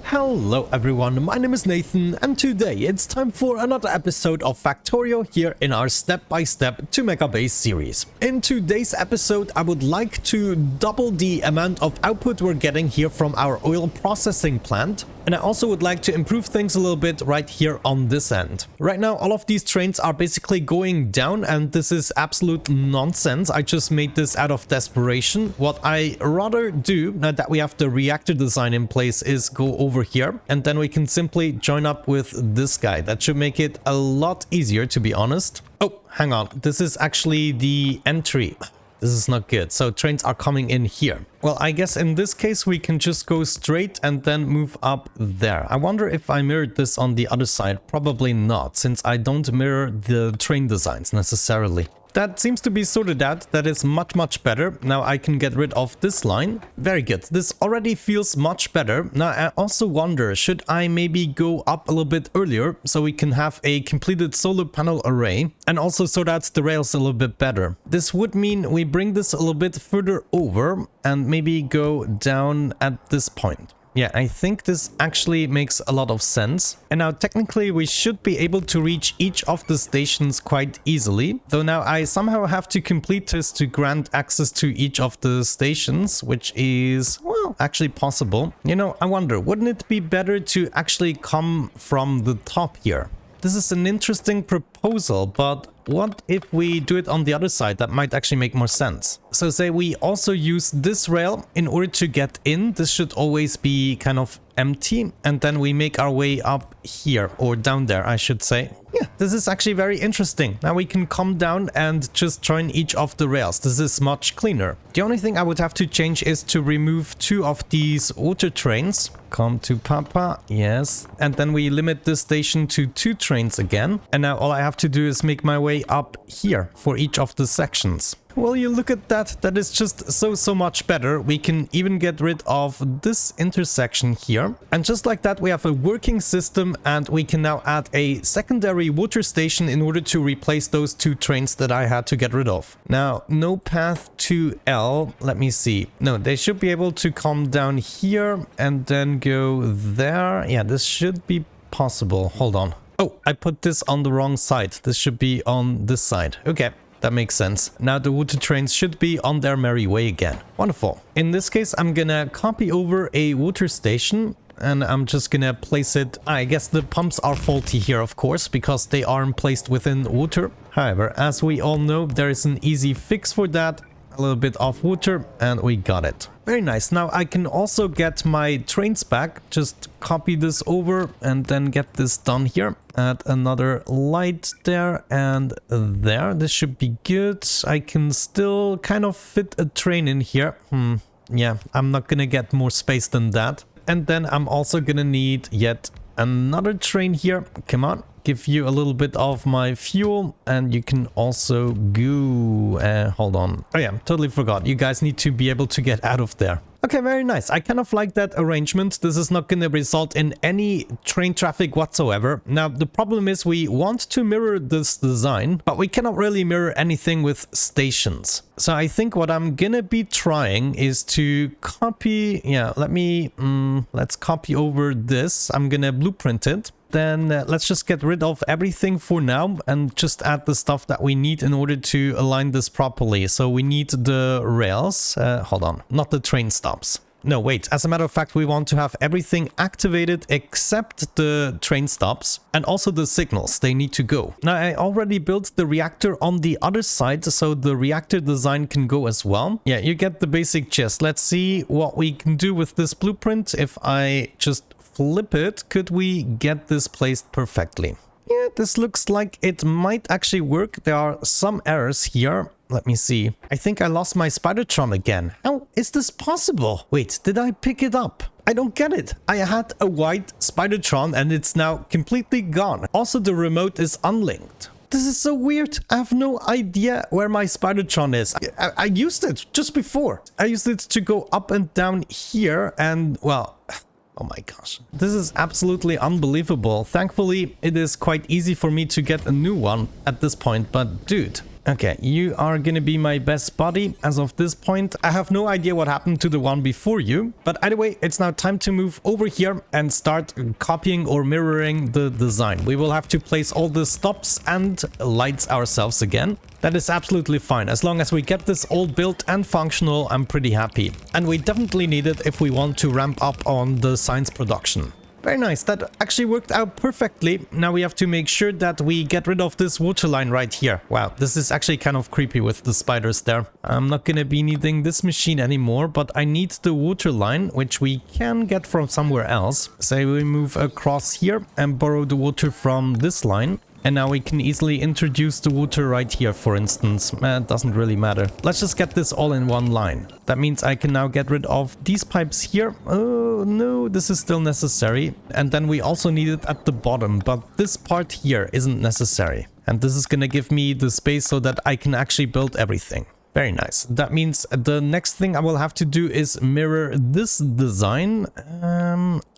Hello everyone, my name is Nathan and today it's time for another episode of Factorio here in our step-by-step to Megabase series. In today's episode I would like to double the amount of output we're getting here from our oil processing plant, and I also would like to improve things a little bit right here on this end. Right now all of these trains are basically going down and this is absolute nonsense. I just made this out of desperation. What I rather do now that we have the reactor design in place is go over here and then we can simply join up with this guy. That should make it a lot easier, to be honest. Oh, hang on. This is actually the entry. This is not good. So trains are coming in here. Well, I guess in this case we can just go straight and then move up there. I wonder if I mirrored this on the other side. Probably not, since I don't mirror the train designs necessarily. That seems to be sorted out. That is much better. Now I can get rid of this line. Very good. This already feels much better. Now I also wonder, should I maybe go up a little bit earlier so we can have a completed solar panel array and also sort out the rails a little bit better? This would mean we bring this a little bit further over and maybe go down at this point. Yeah, I think this actually makes a lot of sense. And now technically we should be able to reach each of the stations quite easily. Though now I somehow have to complete this to grant access to each of the stations, which is, well, actually possible. You know, I wonder, wouldn't it be better to actually come from the top here? This is an interesting proposal, but what if we do it on the other side? That might actually make more sense. So say we also use this rail in order to get in. This should always be kind of empty. And then we make our way up here, or down there, I should say. Yeah, this is actually very interesting. Now we can come down and just join each of the rails. This is much cleaner. The only thing I would have to change is to remove two of these water trains. Come to Papa, yes. And then we limit this station to 2 trains again. And now all I have to do is make my way up here for each of the sections. Well, you look at that, that is just so much better. We can even get rid of this intersection here. And just like that, we have a working system and we can now add a secondary water station in order to replace those 2 trains that I had to get rid of. Now, no path to L. Let me see. No, they should be able to come down here and then go there. Yeah, this should be possible. Hold on. Oh, I put this on the wrong side. This should be on this side. Okay. That makes sense. Now the water trains should be on their merry way again. Wonderful. In this case, I'm gonna copy over a water station and I'm just gonna place it. I guess the pumps are faulty here, of course, because they aren't placed within water. However, as we all know, there is an easy fix for that. A little bit of water and we got it. Very nice. Now I can also get my trains back. Just copy this over and then get this done here. Add another light there and there. This should be good. I can still kind of fit a train in here. Yeah, I'm not gonna get more space than that. And then I'm also gonna need yet another train here. Come on. Give you a little bit of my fuel and you can also go hold on. Oh yeah, totally forgot. You guys need to be able to get out of there. Okay, very nice. I kind of like that arrangement. This is not going to result in any train traffic whatsoever. Now, the problem is we want to mirror this design, but we cannot really mirror anything with stations. So I think what I'm going to be trying is to copy. Yeah, let's copy over this. I'm going to blueprint it. Then let's just get rid of everything for now and just add the stuff that we need in order to align this properly. So we need the rails. Hold on, not the train stops. No, wait. As a matter of fact, we want to have everything activated except the train stops and also the signals. They need to go. Now, I already built the reactor on the other side, so the reactor design can go as well. Yeah, you get the basic gist. Let's see what we can do with this blueprint. If I just flip it, could we get this placed perfectly? Yeah, this looks like it might actually work. There are some errors here. Let me see. I think I lost my Spidertron again. How is this possible? Wait, did I pick it up? I don't get it. I had a white Spidertron and it's now completely gone. Also, the remote is unlinked. This is so weird. I have no idea where my Spidertron is. I used it just before. I used it to go up and down here and, well... Oh my gosh. This is absolutely unbelievable. Thankfully, it is quite easy for me to get a new one at this point. But dude, Okay, you are gonna be my best buddy as of this point. I have no idea what happened to the one before you, but either way, it's now time to move over here and start copying or mirroring the design. We will have to place all the stops and lights ourselves again. That is absolutely fine. As long as we get this all built and functional, I'm pretty happy. And we definitely need it if we want to ramp up on the science production. Very nice. That actually worked out perfectly. Now we have to make sure that we get rid of this water line right here. Wow, this is actually kind of creepy with the spiders there. I'm not gonna be needing this machine anymore, but I need the water line, which we can get from somewhere else. Say we move across here and borrow the water from this line. And now we can easily introduce the water right here, for instance. It doesn't really matter. Let's just get this all in one line. That means I can now get rid of these pipes here. Oh, no, this is still necessary. And then we also need it at the bottom, but this part here isn't necessary. And this is gonna give me the space so that I can actually build everything. Very nice. That means the next thing I will have to do is mirror this design.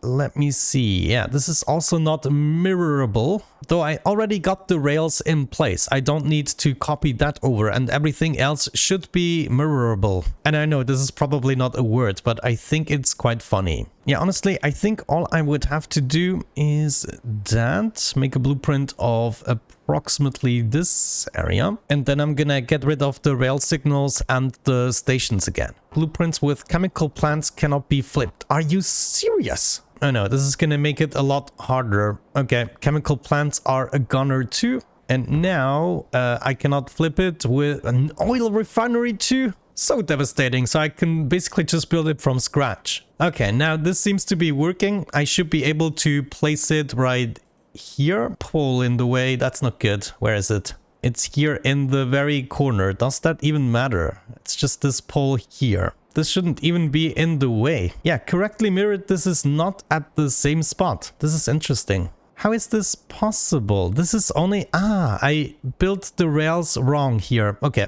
Let me see. Yeah, this is also not mirrorable. Though I already got the rails in place. I don't need to copy that over, and everything else should be mirrorable. And I know this is probably not a word, but I think it's quite funny. Yeah, honestly, I think all I would have to do is that. Make a blueprint of approximately this area. And then I'm gonna get rid of the rail signals and the stations again. Blueprints with chemical plants cannot be flipped. Are you serious? Oh no, this is gonna make it a lot harder. Okay, chemical plants are a gunner too. And now I cannot flip it with an oil refinery too. So devastating. So I can basically just build it from scratch. Okay, now this seems to be working. I should be able to place it right here. Pole in the way. That's not good. Where is it? It's here in the very corner. Does that even matter? It's just this pole here. This shouldn't even be in the way. Yeah, correctly mirrored. This is not at the same spot. This is interesting. How is this possible? This is only... I built the rails wrong here. Okay.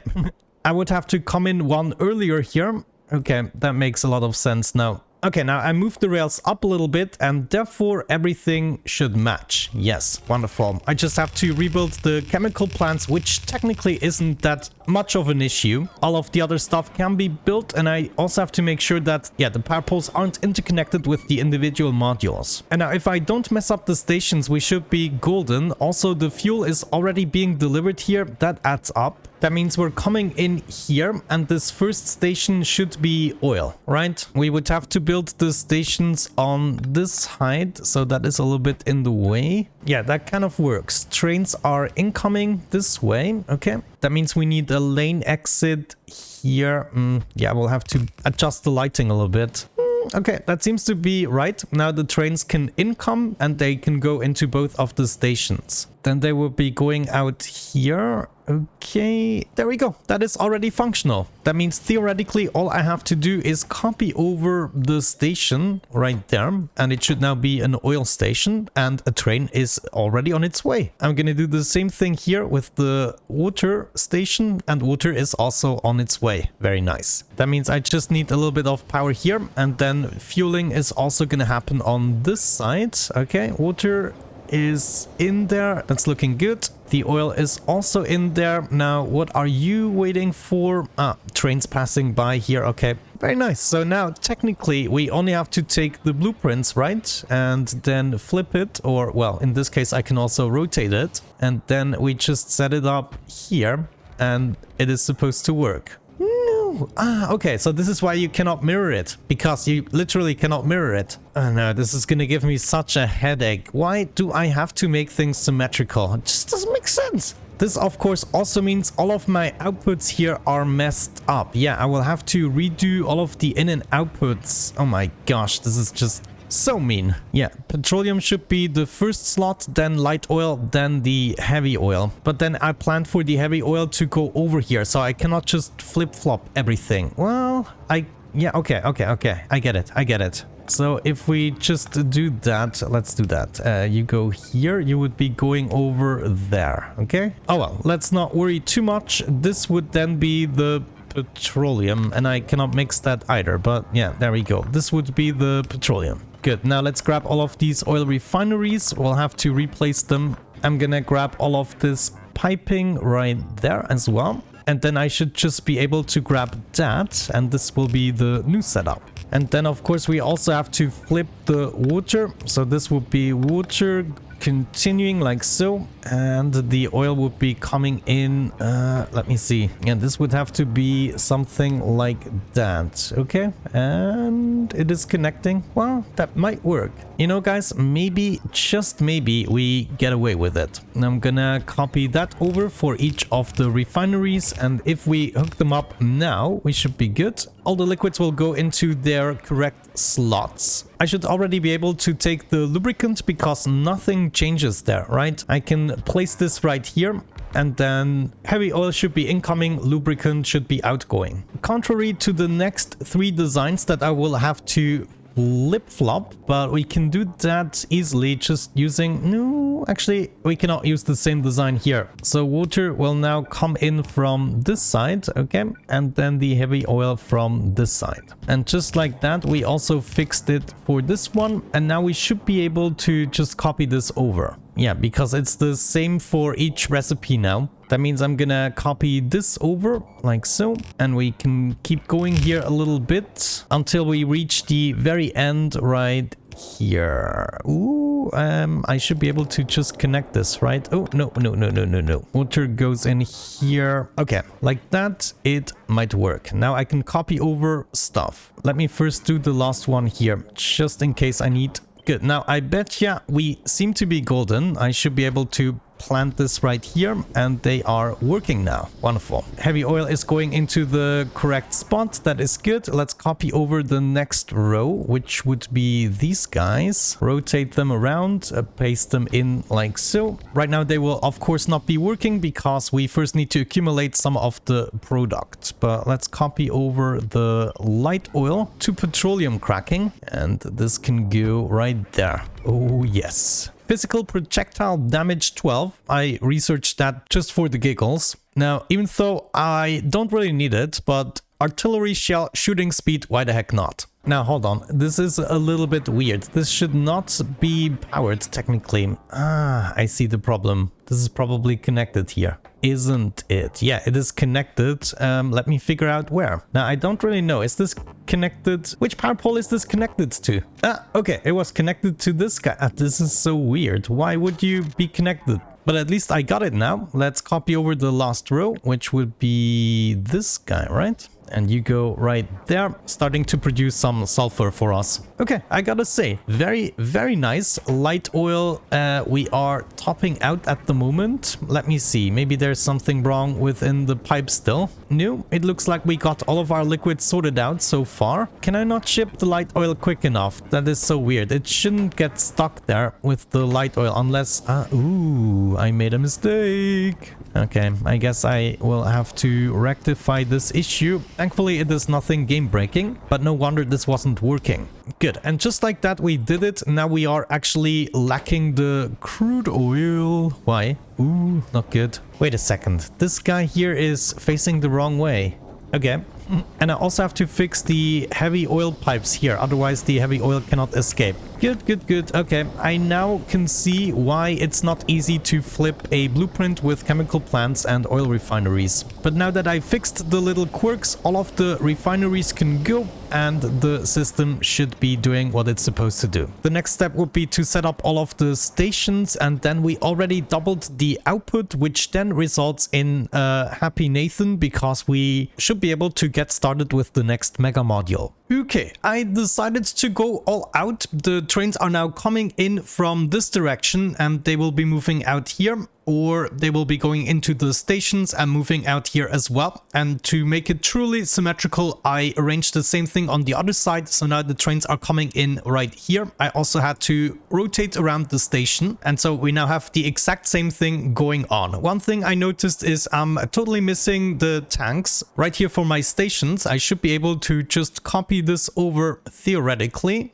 I would have to come in one earlier here. Okay, that makes a lot of sense now. Okay, now I moved the rails up a little bit and therefore everything should match. Yes, wonderful. I just have to rebuild the chemical plants, which technically isn't that much of an issue. All of the other stuff can be built, and I also have to make sure that, yeah, the power poles aren't interconnected with the individual modules. And now if I don't mess up the stations, we should be golden. Also, the fuel is already being delivered here. That adds up. That means we're coming in here, and this first station should be oil, right? We would have to build the stations on this height, so that is a little bit in the way. Yeah, that kind of works. Trains are incoming this way. Okay, that means we need a lane exit here. Yeah, we'll have to adjust the lighting a little bit. Okay, that seems to be right. Now the trains can income and they can go into both of the stations. Then they will be going out here. Okay, there we go. That is already functional. That means theoretically all I have to do is copy over the station right there, and it should now be an oil station, and a train is already on its way. I'm gonna do the same thing here with the water station, and water is also on its way. Very nice. That means I just need a little bit of power here, and then fueling is also gonna happen on this side. Okay, water is in there. That's looking good. The oil is also in there. Now, what are you waiting for? Trains passing by here. Okay, very nice. So now, technically, we only have to take the blueprints, right? And then flip it, or, well, in this case, I can also rotate it. And then we just set it up here, and it is supposed to work. Okay, so this is why you cannot mirror it, because you literally cannot mirror it. Oh no, this is gonna give me such a headache. Why do I have to make things symmetrical? It just doesn't make sense. This, of course, also means all of my outputs here are messed up. Yeah, I will have to redo all of the in and outputs. Oh my gosh, this is just so mean. Yeah, petroleum should be the first slot, then light oil, then the heavy oil. But then I planned for the heavy oil to go over here, so I cannot just flip-flop everything. Well, yeah, okay. I get it. So if we just do that, let's do that. You go here, you would be going over there, okay? Oh well, let's not worry too much. This would then be the petroleum, and I cannot mix that either, but yeah, there we go. This would be the petroleum. Good. Now let's grab all of these oil refineries. We'll have to replace them. I'm gonna grab all of this piping right there as well. And then I should just be able to grab that, and this will be the new setup. And then of course we also have to flip the water. So this would be water continuing like so, and the oil would be coming in, let me see, and this would have to be something like that. Okay, and it is connecting. Well, that might work. You know, guys, maybe, just maybe, we get away with it. I'm gonna copy that over for each of the refineries, and if we hook them up now, we should be good. All the liquids will go into their correct slots. I should already be able to take the lubricant because nothing changes there, right? I can place this right here, and then heavy oil should be incoming, lubricant should be outgoing. Contrary to the next 3 designs that I will have to flip-flop, but we can do that easily just using... No, actually, we cannot use the same design here. So water will now come in from this side, okay? And then the heavy oil from this side. And just like that, we also fixed it for this one. And now we should be able to just copy this over. Yeah, because it's the same for each recipe now. That means I'm gonna copy this over like so, and we can keep going here a little bit until we reach the very end right here. Ooh, I should be able to just connect this, right? Oh, no. Water goes in here. Okay, like that, it might work. Now I can copy over stuff. Let me first do the last one here, just in case I need... Good. Now, I bet, yeah, we seem to be golden. I should be able to plant this right here, and they are working now. Wonderful. Heavy oil is going into the correct spot. That is good. Let's copy over the next row, which would be these guys. Rotate them around, paste them in like so. Right now, they will, of course, not be working because we first need to accumulate some of the product. But let's copy over the light oil to petroleum cracking, and this can go right there. Oh, yes. Physical projectile damage 12. I researched that just for the giggles. Now, even though I don't really need it, but artillery shell shooting speed, why the heck not? Now, hold on. This is a little bit weird. This should not be powered, technically. Ah, I see the problem. This is probably connected here, isn't it? Yeah, it is connected. Let me figure out where. Now, I don't really know. Is this connected? Which power pole is this connected to? Ah, okay. It was connected to this guy. Ah, this is so weird. Why would you be connected? But at least I got it now. Let's copy over the last row, which would be this guy, right? And you go right there, starting to produce some sulfur for us. Okay, I gotta say, very, very nice. Light oil, we are topping out at the moment. Let me see, maybe there's something wrong within the pipe still. No, it looks like we got all of our liquids sorted out so far. Can I not ship the light oil quick enough? That is so weird. It shouldn't get stuck there with the light oil unless... ooh, I made a mistake. Okay, I guess I will have to rectify this issue. Thankfully, it is nothing game-breaking, but no wonder this wasn't working. Good, and just like that, we did it. Now we are actually lacking the crude oil. Why? Ooh, not good. Wait a second. This guy here is facing the wrong way. Okay. And I also have to fix the heavy oil pipes here, otherwise the heavy oil cannot escape. Good, good, good. Okay, I now can see why it's not easy to flip a blueprint with chemical plants and oil refineries. But now that I fixed the little quirks, all of the refineries can go and the system should be doing what it's supposed to do. The next step would be to set up all of the stations, and then we already doubled the output, which then results in happy Nathan, because we should be able to get started with the next mega module. Okay, I decided to go all out. The trains are now coming in from this direction and they will be moving out here, or they will be going into the stations and moving out here as well. And to make it truly symmetrical, I arranged the same thing on the other side. So now the trains are coming in right here. I also had to rotate around the station. And so we now have the exact same thing going on. One thing I noticed is I'm totally missing the tanks right here for my stations. I should be able to just copy this over theoretically.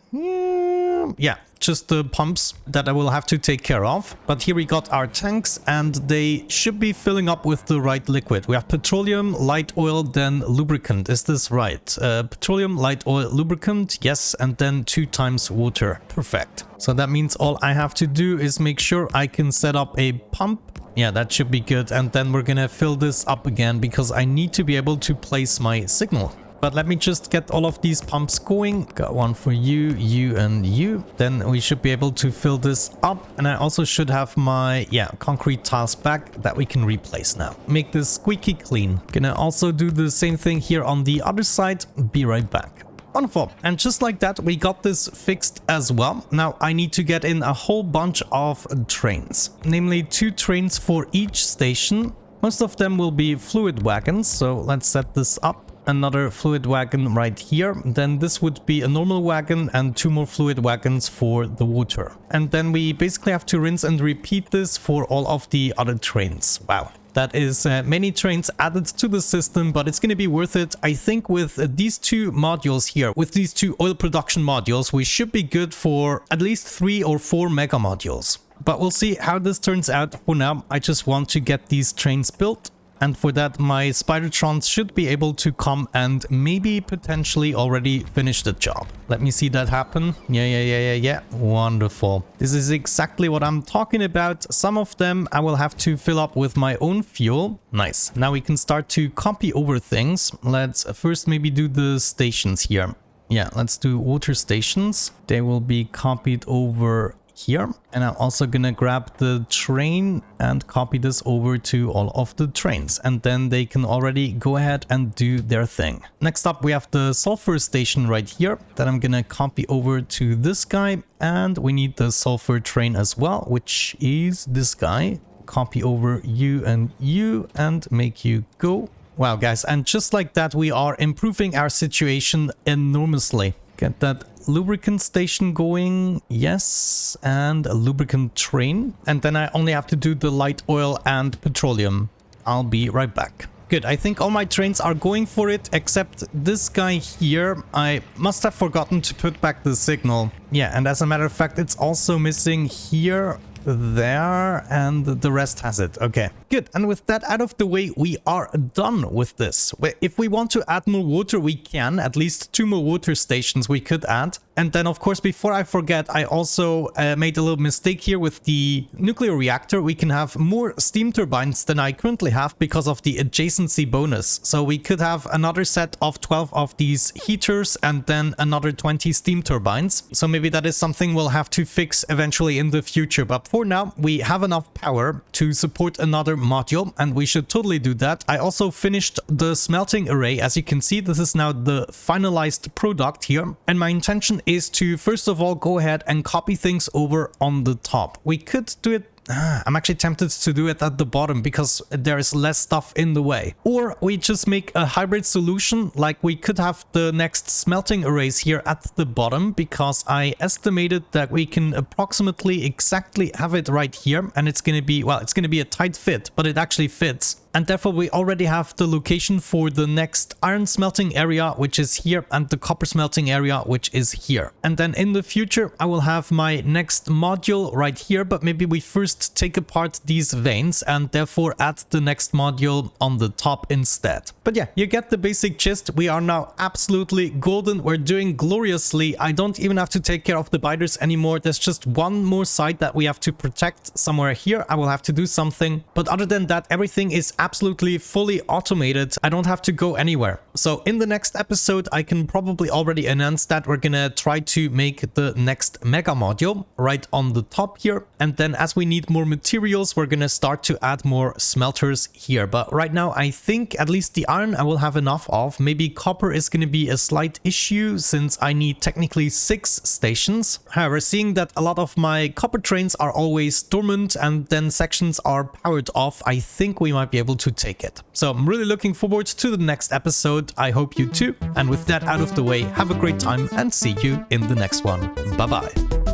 Yeah, just the pumps that I will have to take care of. But here we got our tanks and they should be filling up with the right liquid. We have petroleum, light oil, then lubricant. Is this right? Petroleum, light oil, lubricant. Yes, and then 2 times water. Perfect. So that means all I have to do is make sure I can set up a pump Yeah, that should be good. And then we're gonna fill this up again because I need to be able to place my signal. But let me just get all of these pumps going. Got one for you, you, and you. Then we should be able to fill this up. And I also should have my, concrete tiles back that we can replace now. Make this squeaky clean. Gonna also do the same thing here on the other side. Be right back. Wonderful. And just like that, we got this fixed as well. Now I need to get in a whole bunch of trains, namely 2 trains for each station. Most of them will be fluid wagons. So let's set this up. Another fluid wagon right here. Then this would be a normal wagon and 2 more fluid wagons for the water. And then we basically have to rinse and repeat this for all of the other trains. Wow. That is many trains added to the system, but it's going to be worth it. I think with these 2 modules here, with these 2 oil production modules, we should be good for at least 3 or 4 mega modules. But we'll see how this turns out. For now, I just want to get these trains built. And for that, my Spidertrons should be able to come and maybe potentially already finish the job. Let me see that happen. Yeah. Wonderful. This is exactly what I'm talking about. Some of them I will have to fill up with my own fuel. Nice. Now we can start to copy over things. Let's first maybe do the stations here. Yeah, let's do water stations. They will be copied over here, and I'm also gonna grab the train and copy this over to all of the trains, and then they can already go ahead and do their thing. Next up we have the sulfur station right here that I'm gonna copy over to this guy, and we need the sulfur train as well, which is this guy. Copy over you and make you go. Wow guys, and just like that we are improving our situation enormously. Get that lubricant station going, yes, and a lubricant train. And then I only have to do the light oil and petroleum. I'll be right back. Good, I think all my trains are going for it, except this guy here. I must have forgotten to put back the signal. Yeah, and as a matter of fact, it's also missing here, there, and the rest has it. Okay, good. And with that out of the way, we are done with this. If we want to add more water, we can. At least 2 more water stations we could add. And then, of course, before I forget, I also made a little mistake here with the nuclear reactor. We can have more steam turbines than I currently have because of the adjacency bonus. So we could have another set of 12 of these heaters and then another 20 steam turbines. So maybe that is something we'll have to fix eventually in the future. But for now, we have enough power to support another module, and we should totally do that. I also finished the smelting array. As you can see, this is now the finalized product here. And my intention is to first of all go ahead and copy things over on the top. We could do it I'm actually tempted to do it at the bottom because there is less stuff in the way. Or we just make a hybrid solution, like we could have the next smelting arrays here at the bottom, because I estimated that we can approximately exactly have it right here, and it's gonna be, well, it's gonna be a tight fit, but it actually fits. And therefore we already have the location for the next iron smelting area, which is here, and the copper smelting area, which is here. And then in the future I will have my next module right here, but maybe we first take apart these veins and therefore add the next module on the top instead. But yeah, you get the basic gist. We are now absolutely golden. We're doing gloriously. I don't even have to take care of the biters anymore. There's just one more site that we have to protect somewhere here. I will have to do something, but other than that, everything is absolutely fully automated. I don't have to go anywhere. So in the next episode, I can probably already announce that we're gonna try to make the next mega module right on the top here. And then as we need more materials, we're gonna start to add more smelters here. But right now, I think at least the iron I will have enough of. Maybe copper is gonna be a slight issue since I need technically 6 stations. However, seeing that a lot of my copper trains are always dormant and then sections are powered off, I think we might be able to take it. So I'm really looking forward to the next episode. I hope you too. And with that out of the way, have a great time and see you in the next one. Bye bye.